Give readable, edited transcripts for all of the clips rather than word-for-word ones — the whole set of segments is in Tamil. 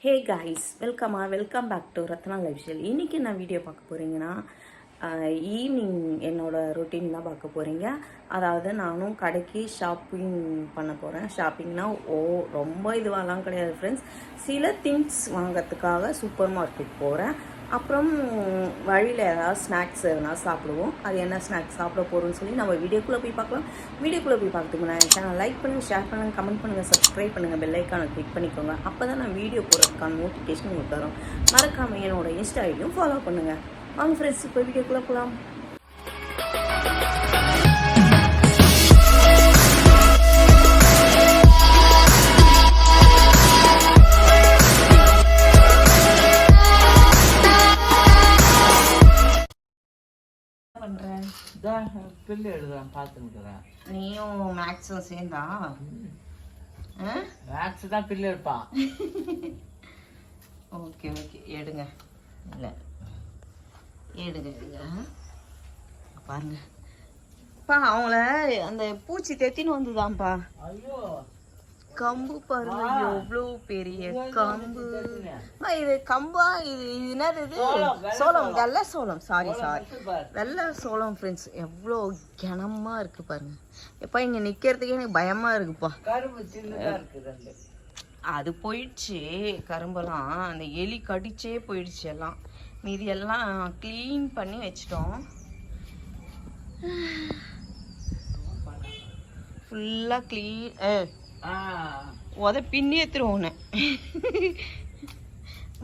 Hey guys, welcome back to Ratna lifestyle. இன்றைக்கி நான் வீடியோ பார்க்க போகிறீங்கன்னா ஈவினிங் என்னோடய ரொட்டீன் தான் பார்க்க போகிறீங்க. அதாவது நானும் கடைக்கு ஷாப்பிங் பண்ண போகிறேன். ஷாப்பிங்னா ரொம்ப இதுவாலாம் கிடையாது ஃப்ரெண்ட்ஸ். சில திங்ஸ் வாங்கிறதுக்காக சூப்பர் மார்க்கெட் போகிறேன். அப்புறம் வழியில் ஏதாவது ஸ்நாக்ஸ் எதனா சாப்பிடுவோம். அது என்ன ஸ்நாக்ஸ் சாப்பிட போகிறோம்னு சொல்லி நம்ம வீடியோக்குள்ளே போய் பார்க்கலாம். வீடியோக்குள்ளே போய் பார்த்துக்கு நான் சேனல் லைக் பண்ணுங்கள், ஷேர் பண்ணுங்கள், கமெண்ட் பண்ணுங்கள், சப்ஸ்கிரைப் பண்ணுங்கள், பெல் ஐக்கானை கிளிக் பண்ணிக்கோங்க. அப்போ தான் நான் வீடியோ போடுறதுக்கான நோட்டிஃபிகேஷன் உங்களுக்கு தரும். மறக்காமல் என்னோட இன்ஸ்டா ஐடியும் ஃபாலோ பண்ணுங்கள். வாங்க ஃப்ரெண்ட்ஸ், இப்போ வீடியோக்குள்ளே போகலாம். பில்லு எழுதுறேன், பார்த்துக்கிறேன். நீயும் மேக்ஸும் சேர்ந்தா மேக்ஸ் தான் பில்லு எடுப்பான். ஓகே எடுங்க. இல்லை எடுங்க பாருங்க. அவங்கள அந்த பூச்சி தெத்தின்னு வந்துதான்ப்பா. ஐயோ, கம்பு பாருங்க, எவ்வளோ பெரிய கம்பு. இது கம்பா? இது என்னது? இது சோளம், வெள்ளை சோளம். சாரி வெள்ளை சோளம் ஃப்ரெண்ட்ஸ். எவ்வளோ கனமா இருக்கு பாருங்க. எப்பா இங்க நிக்கிறதுக்கே எனக்கு பயமா இருக்குப்பா. அது போயிடுச்சு கரும்பெல்லாம். அந்த எலி கடிச்சே போயிடுச்சு எல்லாம். மீதி எல்லாம் கிளீன் பண்ணி வச்சிட்டோம். ஃபுல்லா கிளீன். பின்னி எடுத்துருவோம்.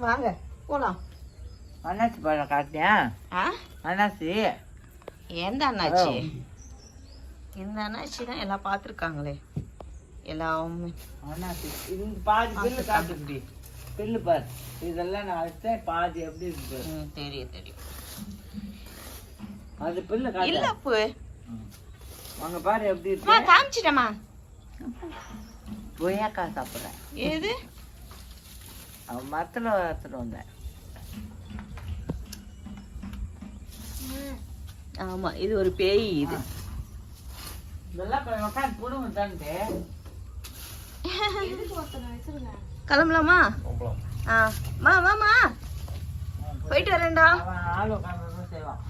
வாங்க போலாம். அண்ணாச்சி பழம் காட்டியா? அண்ணாச்சி எந்த அண்ணாச்சி? இந்த அண்ணாச்சி தான் எல்லாம் பார்த்துருக்காங்களே. எல்லாம் அண்ணாச்சி பாதி பில்லு காட்டுடி. பில்லு பாரு, இதெல்லாம் நான் வச்சேன். பாதி எப்படி இருக்கு? தெரியும். அது பில்லு காட்டு. இல்ல போ வாங்க பாரு எப்படி இருக்கு. காமிச்சிட்டமா. கொய்யாக்கா சாப்பிட்றேன். ஏது? அவன் மரத்தில் எடுத்துட்டு வந்தேன். ஆமா, இது ஒரு பேய். இது இதெல்லாம் உட்காந்து புடுங்க தான்ட்டு. கிளம்பலாமா? வாமா, போயிட்டு வரேன்டா. ஆள் உட்காந்து செய்வான்.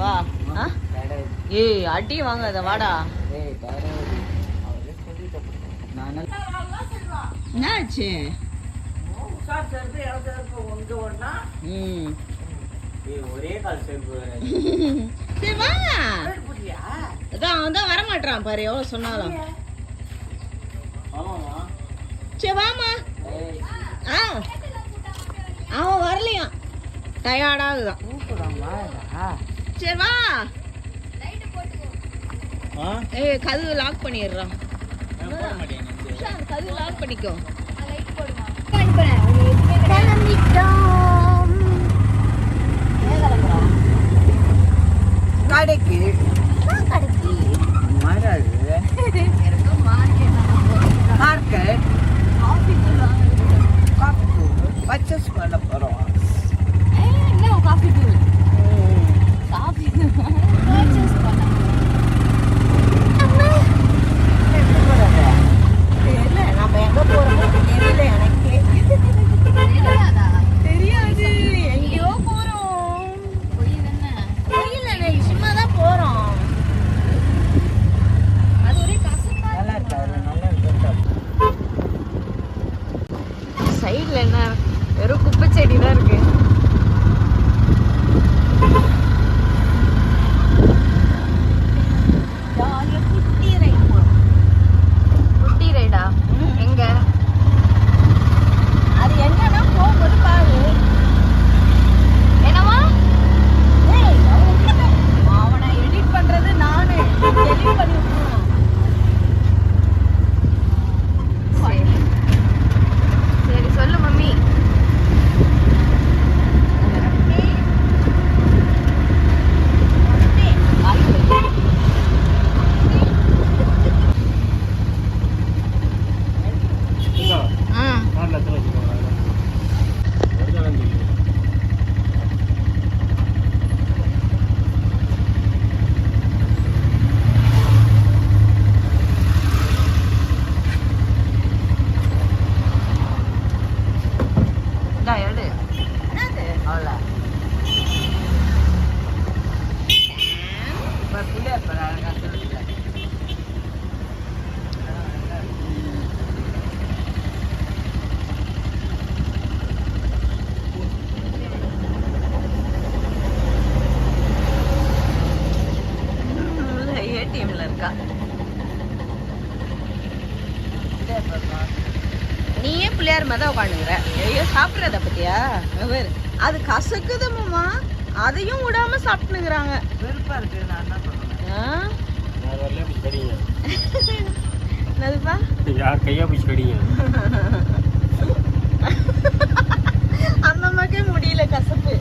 வா. ஏய் அடி வாங்காத, வாடா. என்னாச்சு? ஒரே கால் செருப்பு. சரி வா. அதான் வரமாட்டான் பாரு, எவ்வளவு சொன்னாலும். சரி வாமா. அவன் வரலையாம், டயர்டாகுதான். சரி வா. கதவு லாக் பண்ணிடுறான். கதவு லாக் பண்ணிக்கோ. கடைக்கு மார்க்கெட் பர்ச்சேஸ் பண்ண போறோம். நம்ம எங்க போறோம் தெரியல, எனக்கே தெரியாது. அவ்வளோ இப்போ பிள்ளையார் படம் அழகாக சொல்லிட்டேன். ஏடிஎம்ல இருக்கா? பிள்ளையார் படம் நீயே பிள்ளையார் மாதிரி தான் உட்காந்துங்கிற. ஐயோ சாப்பிட்றத பத்தியா வேறு அது கசக்குதுமாம்மா, அதையும் விடாம சாப்பிட்டுங்கிறாங்க. வெறுப்பாக இருக்குது. நான் என்ன பண்ணுவேன்? என்னதுப்பா? யார் கையா பிடிச்சி கடிங்க? அந்த மாதிரியே முடியல கசப்பு.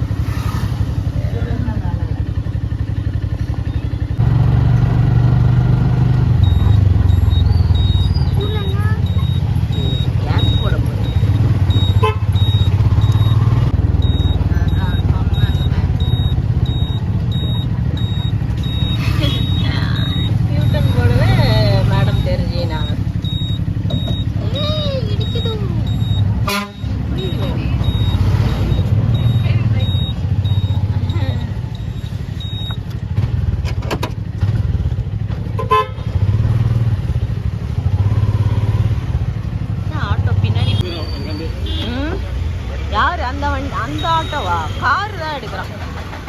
யாரு அந்த வண்டி? அந்த ஆட்டோவா? கார் தான் எடுக்கிறான்.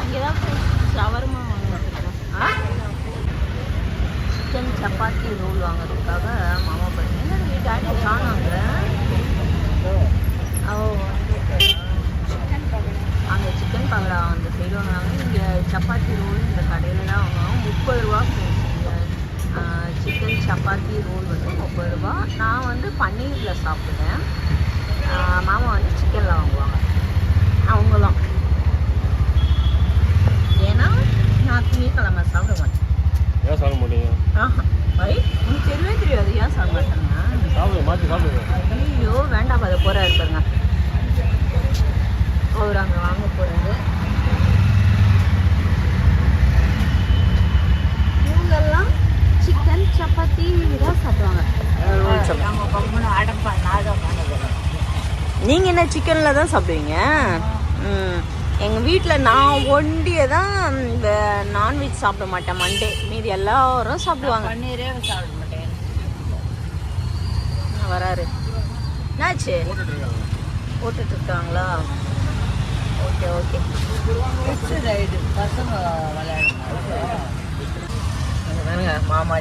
இங்கே தான் ஷவர்மா வாங்கிட்டுருக்கோம். சிக்கன் சப்பாத்தி ரோல் வாங்குறதுக்காக மாமா பண்ணி டாடி காணாங்க. அந்த சிக்கன் பகடா அந்த சைடு வாங்குறாங்க. இங்கே சப்பாத்தி ரோல் இந்த கடையில் தான் வாங்குவோம். 30 ரூபா. சிக்கன் சப்பாத்தி ரோல் வந்து 30 ரூபா. நான் வந்து பன்னீரில் சாப்பிடுவேன். மாமா வந்து சிக்கனில் வாங்குவாங்க. அவங்களாம் ஏன்னா நான் திங்கக்கிழமை சாப்பிட மாட்டேன். ஏன் சாப்பிட மாட்டீங்க? உங்களுக்கு தெரியவே தெரியாது ஏன் சாப்பிட மாட்டேங்க. சாப்பிடுங்க, மாற்றி சாப்பிடுங்க. ஐயோ வேண்டாம், அதை போகிற இருப்பாருங்க அவர் அங்கே வாங்க போகிறது. இவங்கெல்லாம் சிக்கன் சப்பாத்தி தான் சாப்பிடுவாங்க. நம்ம கம்முன்னு அடப்பா நான் தான் பண்ணுறேன். நீங்கள் என்ன சிக்கனில் தான் சாப்பிடுவீங்க? எங்கள் வீட்டில் நான் ஒண்டியே தான் இந்த நான்வெஜ் சாப்பிட மாட்டேன். மண்டே மீதி எல்லாரும் சாப்பிடுவாங்க. பன்னீரே சாப்பிட மாட்டேன். வராரு என்னாச்சு? போட்டுட்டு இருக்காங்களா? Okay okay. ரைடு பசங்க விளையாடுங்க. மாமா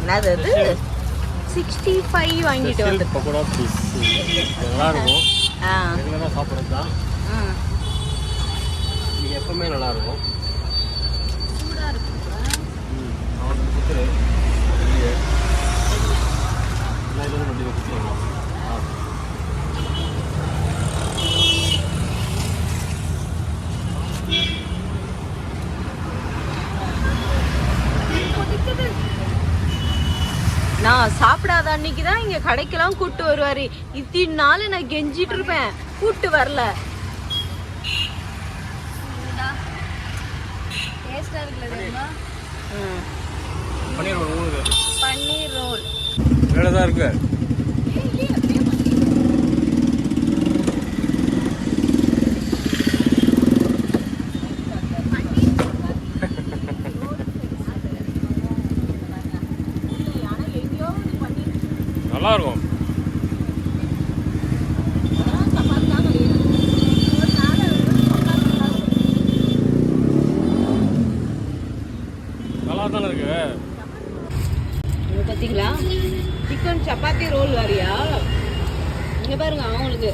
என்னது அது? 65 வாங்கிட்டு வந்து பக்கோடா பீஸ் நல்லா இருக்கும். ரெகுலராக சாப்பிட்றது தான். இது எப்பவுமே நல்லா இருக்கும். சூடாக இருக்கு. அவனுக்கு கொடுத்துரு எல்லாம் இது பண்ணி கொடுத்துருவோம். நான் சாப்பிடாத அன்னைக்கு தான் இங்கே கடைக்கெல்லாம் கூப்பிட்டு வருவார். இத்தனை நாள் நான் கெஞ்சிட்டு இருப்பேன், கூப்பிட்டு வரல. பன்னீர் ரோல் உங்களுக்கு பன்னீர் ரோல் வேலை தான் இருக்கு. நல்லா இருக்கும். நல்லா தானே இருக்கு. பார்த்தீங்களா? சிக்கன் சப்பாத்தி ரோல் வரியா? இங்கே பாருங்க, அவங்களுக்கு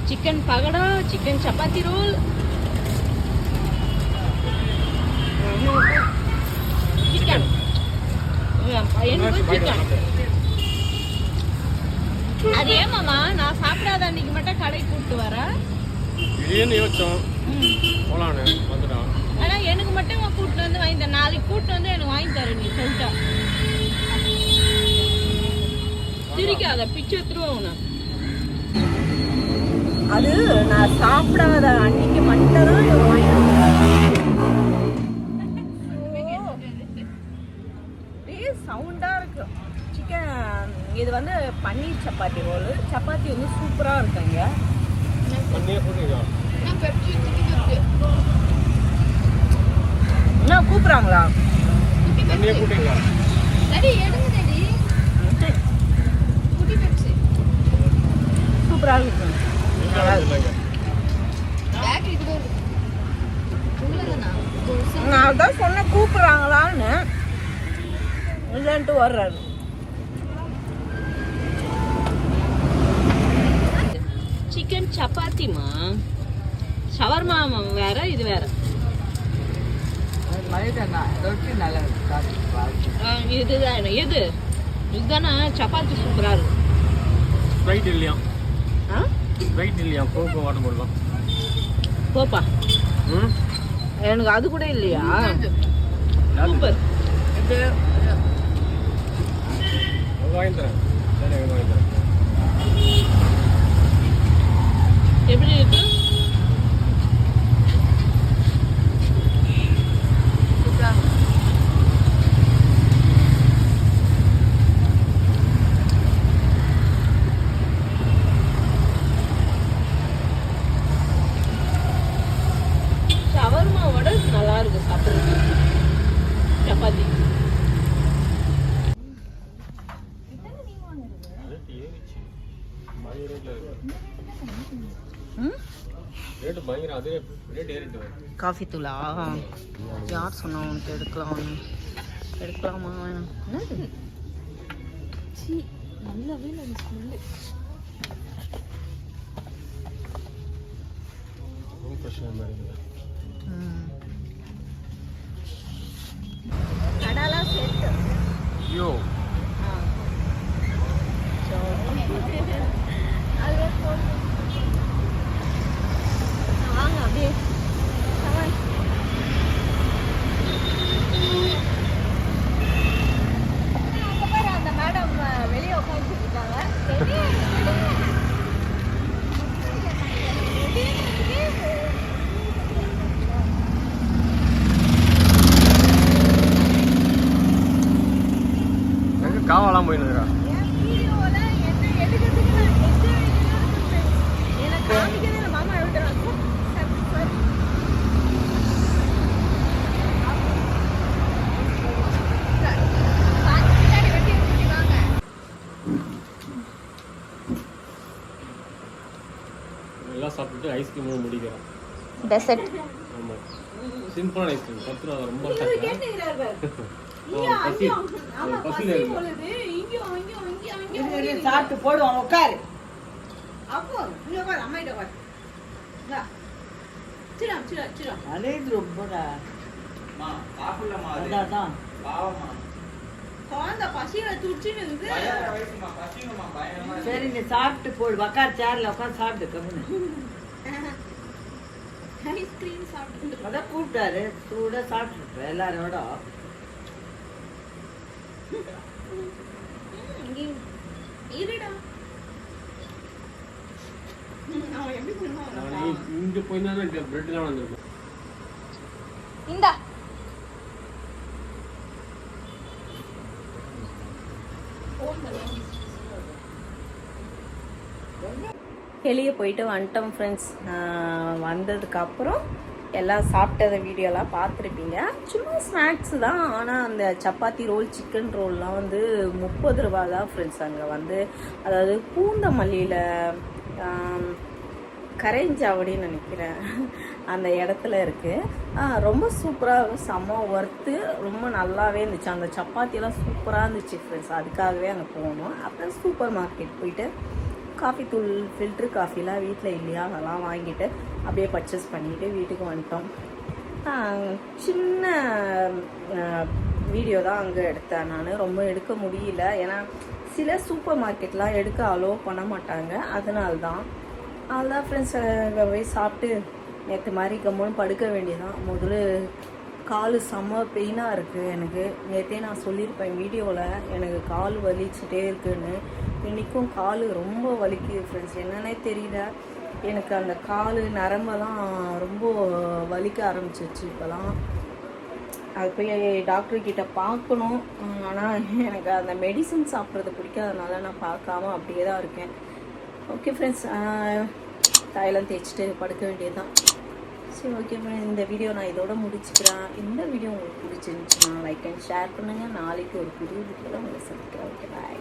chicken pakoda, chicken chapati roll, chicken chicken. அது ஏமாமா நான் சாப்பிடாத அன்னைக்கு மட்டும் கடை கூப்பிட்டு வரேன். திடீர்னு யோசிச்சோம் போலான்னு வந்துட்டான். ஆனா எனக்கு மட்டும் கூப்பிட்டு வந்து வாங்கி தரேன். நாளைக்கு கூப்பிட்டு வந்து எனக்கு வாங்கி தரேன் நீ சொல்லிட்டா. சிரிக்காத, பிச்சை எடுத்துருவோம். அது நான் சாப்பிடாத அன்னைக்கு மட்டும் தான் இவர் வாங்கி சவுண்டா இருக்கு. சிக்கன் இது வந்து பன்னீர் சப்பாத்தி ரோல். சப்பாத்தி வந்து சூப்பரா இருக்குங்க. தண்ணியே போட்டுங்க. என்ன கூப்பிட்றாங்களா? தண்ணியே போட்டுங்க. சூப்பராக இருக்கு. நான் அதான் சொன்னேன் கூப்பிட்றாங்களான்னு, இல்லைன்ட்டு வர்றாரு. சிக்கன் சப்பாத்திமா, ஷவர்மா வேற, இது வேற. இதுதான் எது? இதுதானே சப்பாத்தி சூப்பரா இருக்கும். ஸ்ப்ரைட் இல்லையா? ஸ்ப்ரைட் இல்லையா? கோகோ வாட்டர் போடலாம். போப்பா, எனக்கு அது கூட இல்லையா? சூப்பர். வாங்கி தரேன். சரி, வாங்கி தரேன். எப்படி இருக்கு? ஷவர்மாவோட நல்லா இருக்கு சாப்பிடுறது சப்பாத்தி. ரேட்டு பயங்கர, அதே ரேட் ஏறிட்டு. காஃபி தூளா? யார் சொன்னா உனக்கு எடுக்கலாம்னு? எடுக்கலாமா? என்னது? நல்லாவே இல்லை ஸ்மெல்லு. ரொம்ப பிரச்சனை மாதிரி. கடலாம் செட்டு. ஐயோ, வாங்க அப்படியே. அந்த மேடம் வெளியே உட்காந்துட்டு இருக்காங்க. காவலாம் போயிடுறா. எல்லாம் சாப்பிட்டு ஐஸ்கிரீமும் முடிக்கிறோம். டெசர்ட். ஆமாம், சிம்பிளான ஐஸ்கிரீம் 10 ரூபா. ரொம்ப சாப்பிட்டு போடுவோம். உட்காரு. அலையுது ரொம்படா. அதான் சரி, நீ சாப்பிட்டு போடு. உட்கார், சேர்ல உட்காந்து சாப்பிட்டு கம்முன்னு. அதான் கூப்பிட்டாரு, சூடா சாப்பிட்டு எல்லாரோட. இங்க போய் தான் பிரெட் எல்லாம் வந்திருக்கும். இந்தா வெளியே போயிட்டு வந்துட்டோம் ஃப்ரெண்ட்ஸ். வந்ததுக்கப்புறம் எல்லாம் சாப்பிட்டத வீடியோலாம் பார்த்துருப்பீங்க. சும்மா ஸ்நாக்ஸ் தான். ஆனால் அந்த சப்பாத்தி ரோல், சிக்கன் ரோல்லாம் வந்து 30 ரூபா தான் ஃப்ரெண்ட்ஸ். அங்கே வந்து அதாவது பூந்தமல்லியில் கரைஞ்சாவடின்னு நினைக்கிறேன், அந்த இடத்துல இருக்குது. ரொம்ப சூப்பராக, செம்ம ஒர்த்து, ரொம்ப நல்லாவே இருந்துச்சு. அந்த சப்பாத்தியெல்லாம் சூப்பராக இருந்துச்சு ஃப்ரெண்ட்ஸ். அதுக்காகவே அங்கே போகணும். அப்புறம் சூப்பர் மார்க்கெட் போயிட்டு காஃபி தூள், ஃபில்ட்ரு காஃபிலாம் வீட்டில் இல்லையா, அதெல்லாம் வாங்கிட்டு அப்படியே பர்ச்சேஸ் பண்ணிவிட்டு வீட்டுக்கு வந்துட்டோம். சின்ன வீடியோ தான் அங்கே எடுத்தேன் நான். ரொம்ப எடுக்க முடியல, ஏன்னா சில சூப்பர் மார்க்கெட்லாம் எடுக்க அலோவ் பண்ண மாட்டாங்க. அதனால்தான் ஃப்ரெண்ட்ஸ் போய் சாப்பிட்டு நேற்று மாதிரி கம்முன்னு படுக்க வேண்டியதான். முதல்ல கால் செம்ம பெயினாக இருக்குது எனக்கு. நேற்றே நான் சொல்லியிருப்பேன் வீடியோவில், எனக்கு கால் வலிச்சுட்டே இருக்குன்னு. இன்றைக்கும் கால் ரொம்ப வலிக்குது ஃப்ரெண்ட்ஸ். என்னன்னே தெரியல, எனக்கு அந்த கால் நரம்பெல்லாம் ரொம்ப வலிக்க ஆரம்பிச்சிருச்சு இப்போலாம். அது போய் டாக்டர்கிட்ட பார்க்கணும். ஆனால் எனக்கு அந்த மெடிசன் சாப்பிட்றது பிடிக்காதனால நான் பார்க்காம அப்படியே தான் இருக்கேன். ஓகே ஃப்ரெண்ட்ஸ், தைலம் தேய்ச்சிட்டு படுக்க வேண்டியதுதான். சரி ஓகே, இந்த வீடியோ நான் இதோட முடிச்சுக்கிறேன். இந்த வீடியோ உங்களுக்கு பிடிச்சிருந்துச்சுன்னா லைக் அண்ட் ஷேர் பண்ணுங்கள். நாளைக்கு ஒரு புது வீடியோவில் உங்களை சந்திக்கிறேன். ஓகே, பாய்.